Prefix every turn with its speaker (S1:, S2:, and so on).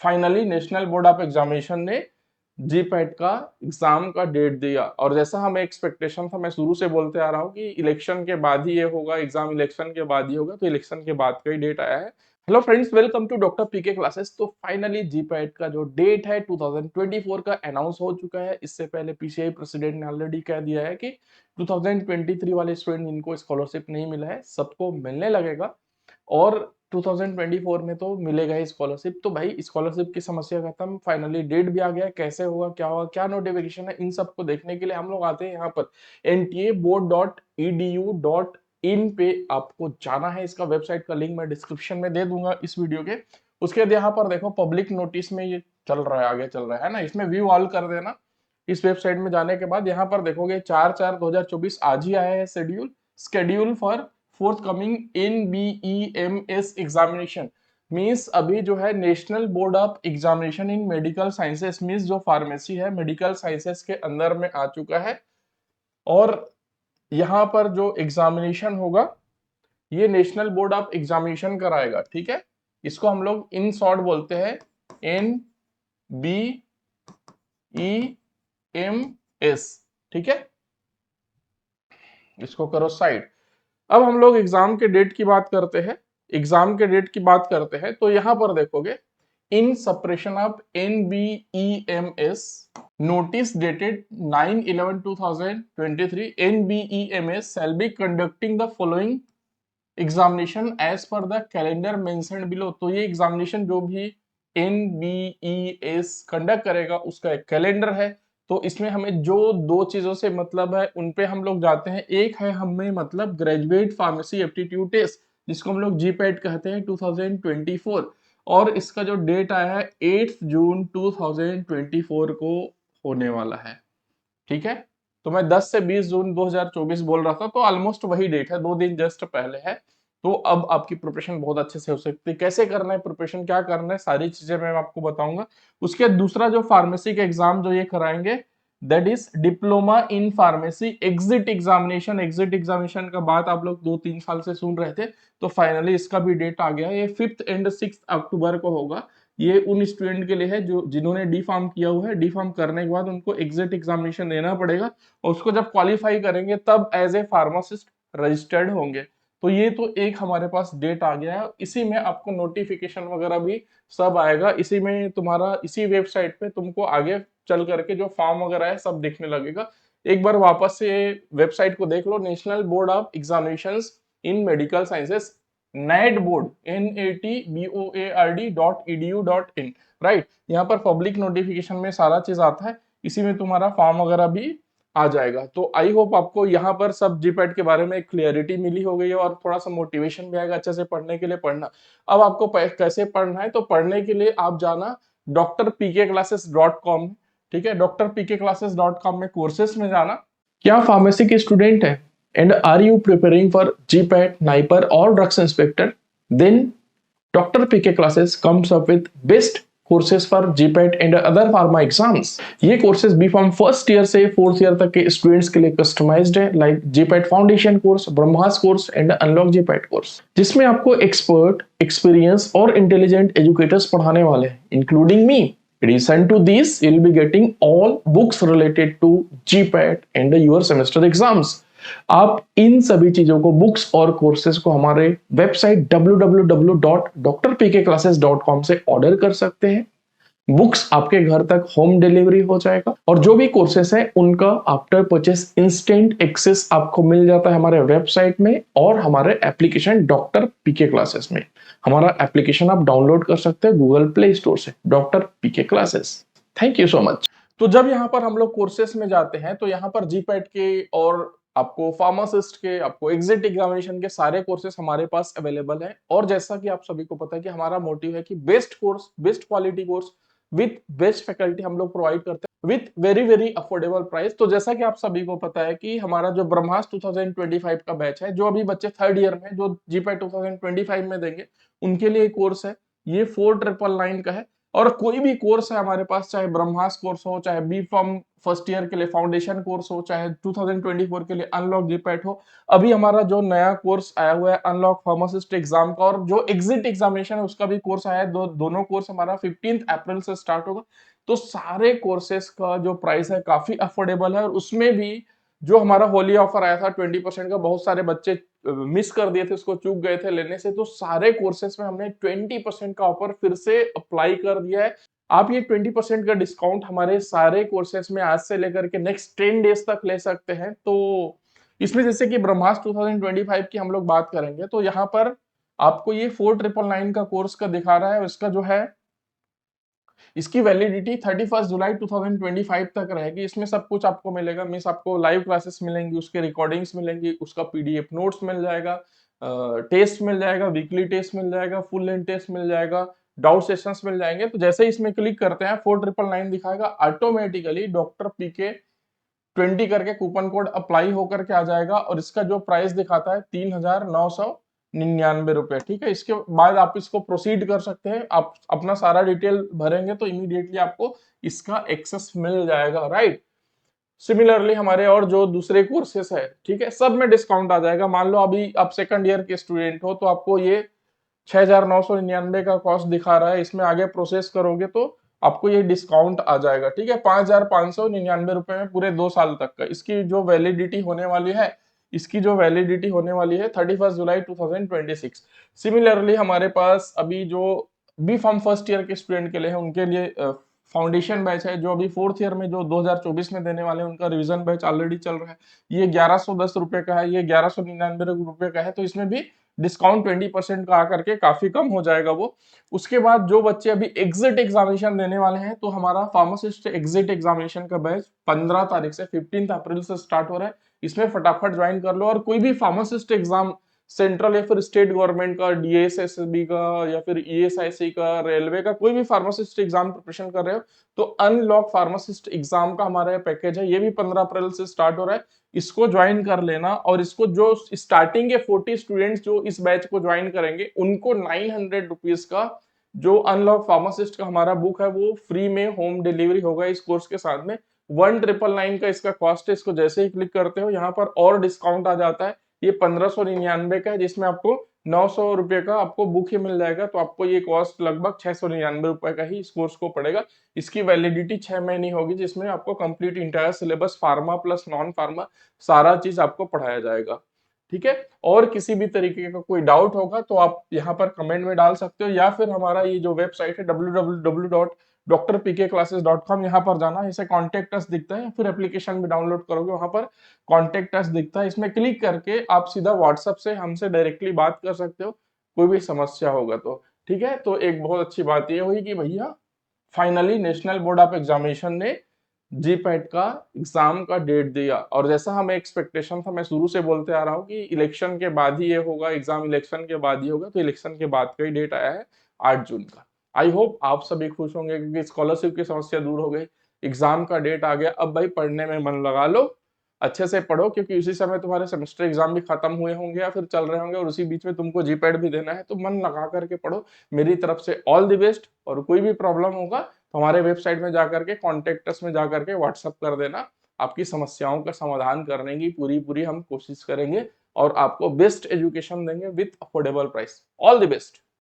S1: Finally national board of examination ने GPAT का exam का डेट दिया, और जैसा हमें एक्सपेक्टेशन था, मैं शुरू से बोलते आ रहा हूँ कि इलेक्शन के बाद ही ये होगा, एग्जाम इलेक्शन के बाद ही होगा, तो इलेक्शन के बाद का ही डेट आया है। Hello friends, welcome to doctor PK classes. तो फाइनली जीपैट का जो डेट है 2024 का अनाउंस हो चुका है। इससे पहले पीसीआई प्रेसिडेंट ने ऑलरेडी कह दिया है कि 2023 वाले स्टूडेंट जिनको स्कॉलरशिप नहीं मिला है सबको मिलने लगेगा, और 2024 में तो मिलेगा ही स्कॉलरशिप। तो भाई स्कॉलरशिप की समस्या खत्म, फाइनली डेट भी आ गया। कैसे होगा, क्या नोटिफिकेशन है, इन सबको देखने के लिए हम लोग आते हैं यहाँ पर ntaboard.edu.in पे आपको जाना है। इसका वेबसाइट का लिंक मैं डिस्क्रिप्शन में दे दूंगा इस वीडियो के। उसके बाद यहाँ पर देखो पब्लिक नोटिस में ये चल रहा है, आगे चल रहा है ना, इसमें व्यू ऑल कर देना। इस वेबसाइट में जाने के बाद यहाँ पर देखोगे 4/4/2024 आज ही आया है schedule for forthcoming NBEMS examination. Means अभी जो है national board of examination in medical sciences, means जो फार्मेसी है मेडिकल साइंसेस के अंदर में आ चुका है। और यहाँ पर जो एग्जामिनेशन होगा ये नेशनल बोर्ड ऑफ एग्जामिनेशन कराएगा, ठीक है। इसको हम लोग इन शॉर्ट बोलते हैं NBEMS, ठीक है। इसको करो साइड। अब हम लोग एग्जाम के डेट की बात करते हैं। तो यहां पर देखोगे in suppression of NBEMS notice dated 9/11/2023 NBEMS shall be conducting the following examination as per the calendar mentioned below. तो ये एग्जामिनेशन जो भी NBES कंडक्ट करेगा उसका एक कैलेंडर है। तो इसमें हमें जो दो चीजों से मतलब है उन पे हम लोग जाते हैं। एक है हमें मतलब ग्रेजुएट फार्मेसी एप्टीट्यूड टेस्ट, जिसको हम लोग जीपैट कहते हैं 2024, और इसका जो डेट आया है 8 जून 2024 को होने वाला है, ठीक है। तो मैं 10 से 20 जून 2024 बोल रहा था, तो ऑलमोस्ट वही डेट है, 2 दिन जस्ट पहले है। तो अब आपकी प्रिपरेशन बहुत अच्छे से हो सकती है। कैसे करना है प्रिपरेशन, क्या करना है, सारी चीजें मैं आपको बताऊंगा। उसके दूसरा जो फार्मेसी का एग्जाम जो ये कराएंगे that is diploma in pharmacy exit examination का बात आप लोग 2-3 साल से सुन रहे थे। तो फाइनली इसका भी डेट आ गया है, ये 5th एंड 6th अक्टूबर को होगा। ये उन स्टूडेंट के लिए है जो जिन्होंने डी फार्म किया हुआ है। डी फार्म करने के बाद उनको एग्जिट एग्जामिनेशन देना पड़ेगा, और उसको जब क्वालिफाई करेंगे तब एज ए फार्मासिस्ट रजिस्टर्ड होंगे। तो ये तो एक हमारे पास डेट आ गया है। इसी में आपको नोटिफिकेशन वगैरह भी सब आएगा, इसी में तुम्हारा इसी वेबसाइट पे तुमको आगे चल करके जो फॉर्म वगैरह है सब दिखने लगेगा। एक बार वापस से वेबसाइट को देख लो, national board of examination in medical sciences, NAT board NATBOARD.edu.in, right. यहाँ पर पब्लिक नोटिफिकेशन में सारा चीज आता है, इसी में तुम्हारा फॉर्म वगैरह भी आ जाएगा। तो आई होप आपको यहाँ पर सब जीपैट के बारे में क्लियरिटी मिली हो गई है, और थोड़ा सा मोटिवेशन भी आएगा अच्छे से पढ़ने के लिए। पढ़ना अब आपको कैसे पढ़ना है, तो पढ़ने के लिए आप जाना drpkclasses.com, ठीक है। drpkclasses.com में कोर्सेस में जाना। क्या फार्मेसी के स्टूडेंट है and are you preparing for GPAT, NIPER or drugs inspector? Then Dr. PK classes comes up with best courses for GPAT and other pharma exams. ये courses B Pharm first year से 4th year तक के students के लिए customised है, like GPAT foundation course, Brahmas course and unlock GPAT course, जिसमें आपको expert, experience और इंटेलिजेंट एजुकेटर्स पढ़ाने वाले हैं, including me. Addition to this, you'll be getting all books related to GPAT and your semester exams. आप इन सभी चीजों को, बुक्स और कोर्सेज को हमारे वेबसाइट www.drpkclasses.com से ऑर्डर कर सकते हैं। बुक्स आपके घर तक होम डिलीवरी हो जाएगा, और जो भी कोर्सेस है उनका आफ्टर परचेस इंस्टेंट एक्सेस आपको मिल जाता है हमारे वेबसाइट में और हमारे एप्लीकेशन डॉक्टर पीके क्लासेस में। हमारा एप्लीकेशन आप डाउनलोड कर सकते हैं गूगल प्ले स्टोर से, doctor PK classes. Thank you so much. तो जब यहाँ पर हम लोग कोर्सेस में जाते हैं तो यहाँ पर जीपैट के और आपको फार्मासिस्ट के, आपको एग्जिट एग्जामिनेशन के सारे कोर्सेस हमारे पास अवेलेबल है। और जैसा कि आप सभी को पता है कि हमारा मोटिव है कि best course, best quality course with best faculty हम लोग प्रोवाइड करते हैं with very very affordable price. तो जैसा कि आप सभी को पता है कि हमारा जो ब्रह्मास 2025 का बैच है, जो अभी बच्चे 3rd ईयर में जो जीपैट 2025 में देंगे उनके लिए कोर्स है, ये 4999 का है। और कोई भी कोर्स है हमारे पास, चाहे ब्रह्मास कोर्स हो, चाहे बी फॉर्म फर्स्ट ईयर के लिए फाउंडेशन कोर्स हो, चाहे 2024 के लिए अनलॉक जीपैट हो, अभी हमारा जो नया कोर्स आया हुआ है अनलॉक फार्मासिस्ट एग्जाम का, और जो एग्जिट एग्जामिनेशन है उसका भी कोर्स आया है, दोनों कोर्स हमारा 15 अप्रैल से स्टार्ट होगा। तो सारे कोर्सेस का जो प्राइस है काफी अफोर्डेबल है, और उसमें भी जो हमारा होली ऑफर आया था 20% का, बहुत सारे बच्चे मिस कर दिए थे, उसको चूक गए थे लेने से, तो सारे कोर्सेस में हमने 20% का ऑफर फिर से अप्लाई कर दिया है। आप ये 20% का डिस्काउंट हमारे सारे कोर्सेस में आज से लेकर के नेक्स्ट 10 डेज तक ले सकते हैं। तो इसमें जैसे कि ब्रह्मास्त्र 2025 की हम लोग बात करेंगे, तो यहाँ पर आपको ये 4999 का कोर्स का दिखा रहा है, इसका जो है इसकी वैलिडिटी 31 जुलाई 2025 तक रहेगी। इसमें सब कुछ आपको मिलेगा, मीन्स आपको लाइव क्लासेस मिलेंगी, उसके रिकॉर्डिंग्स मिलेंगी, उसका पीडीएफ नोट्स मिल जाएगा, टेस्ट मिल जाएगा, वीकली टेस्ट मिल जाएगा, फुल लेंथ टेस्ट मिल जाएगा, डाउट सेशंस मिल जाएंगे। तो जैसे ही इसमें क्लिक करते हैं 4999 दिखाएगा, ऑटोमेटिकली डॉक्टर पीके 20 करके कूपन कोड अप्लाई होकर के आ जाएगा, और इसका जो प्राइस दिखाता है 3999 रुपए। ठीक है, इसके बाद आप इसको प्रोसीड कर सकते हैं, आप अपना सारा डिटेल भरेंगे तो इमीडिएटली आपको इसका एक्सेस मिल जाएगा, राइट। सिमिलरली हमारे और जो दूसरे कोर्सेस है, ठीक है, सब में डिस्काउंट आ जाएगा। मान लो अभी आप सेकंड ईयर के स्टूडेंट हो, तो आपको ये 6,999 का कॉस्ट दिखा रहा है, इसमें आगे प्रोसेस करोगे तो आपको ये डिस्काउंट आ जाएगा। ठीक है, 5,599 रुपए में पूरे 2 साल तक का। इसकी जो वैलिडिटी होने वाली है, 31 जुलाई 2026। सिमिलरली हमारे पास अभी जो बी फॉर्म फर्स्ट ईयर के स्टूडेंट के लिए है, उनके लिए फाउंडेशन बैच है, जो अभी फोर्थ ईयर में जो 2024 में देने वाले हैं, उनका रिवीजन बैच ऑलरेडी चल रहा है। ये 1110 रुपए का है, ये 1199 रुपए का है। तो इसमें भी डिस्काउंट 20% का आकर के काफी कम हो जाएगा वो। उसके बाद जो बच्चे अभी एग्जिट एग्जामिनेशन देने वाले हैं, तो हमारा फार्मासिस्ट एग्जिट एग्जामिनेशन का बैच 15 तारीख से 15 अप्रैल से स्टार्ट हो रहा है। इसमें फटाफट ज्वाइन कर लो, और कोई भी फार्मासिस्ट एग्जाम सेंट्रल या फिर स्टेट गवर्नमेंट का, डीएसएसबी का या फिर ईएसआईसी का, रेलवे का, कोई भी फार्मासिस्ट एग्जाम प्रिपरेशन कर रहे हो, तो अनलॉक फार्मासिस्ट एग्जाम का हमारा पैकेज है, ये भी 15 अप्रैल से स्टार्ट हो रहा है। इसको ज्वाइन कर लेना, और इसको जो स्टार्टिंग के 40 स्टूडेंट्स जो इस बैच को ज्वाइन करेंगे, उनको 900 रुपीज का जो अनलॉक फार्मासिस्ट का हमारा बुक है वो फ्री में होम डिलीवरी होगा इस कोर्स के साथ में। 1999 का इसका कॉस्ट है। इसको जैसे ही क्लिक करते हो यहाँ पर और डिस्काउंट आ जाता है, ये 1599 का है, जिसमें आपको 900 रुपए का आपको बुक ही मिल जाएगा। तो आपको ये कॉस्ट लगभग 699 रुपए का ही इस कोर्स को पड़ेगा। इसकी वैलिडिटी 6 महीने होगी, जिसमें आपको complete entire syllabus pharma plus non pharma सारा चीज आपको पढ़ाया जाएगा। ठीक है, और किसी भी तरीके का कोई डाउट होगा तो आप यहाँ पर कमेंट में डाल सकते हो, या फिर हमारा ये जो वेबसाइट है www.drpkclasses.com, यहाँ पर जाना, इसे कॉन्टेक्ट अस दिखता है, या फिर एप्लीकेशन भी डाउनलोड करोगे वहां पर कॉन्टेक्ट अस दिखता है, इसमें क्लिक करके आप सीधा व्हाट्सएप से हमसे डायरेक्टली बात कर सकते हो, कोई भी समस्या होगा तो। ठीक है, तो एक बहुत अच्छी बात ये हुई कि भैया finally national board of examination ने जीपैट का एग्जाम का डेट दिया, और जैसा हमें एक्सपेक्टेशन था, मैं शुरू से बोलते आ रहा हूँ कि इलेक्शन के बाद ही ये होगा, एग्जाम इलेक्शन के बाद ही होगा, तो इलेक्शन के बाद का ही डेट आया है 8 जून का। आई होप आप सभी खुश होंगे, क्योंकि स्कॉलरशिप की समस्या दूर हो गई, एग्जाम का डेट आ गया। अब भाई पढ़ने में मन लगा लो, अच्छे से पढ़ो, क्योंकि उसी समय तुम्हारे सेमेस्टर एग्जाम भी खत्म हुए होंगे या फिर चल रहे होंगे, और उसी बीच में तुमको जीपैट भी देना है, तो मन लगा करके पढ़ो। मेरी तरफ से ऑल द बेस्ट, और कोई भी प्रॉब्लम होगा तो हमारे वेबसाइट में जाकर के कॉन्टेक्ट अस में जाकर के व्हाट्सअप कर देना, आपकी समस्याओं का समाधान करने की पूरी पूरी हम कोशिश करेंगे, और आपको बेस्ट एजुकेशन देंगे with affordable price. All the best.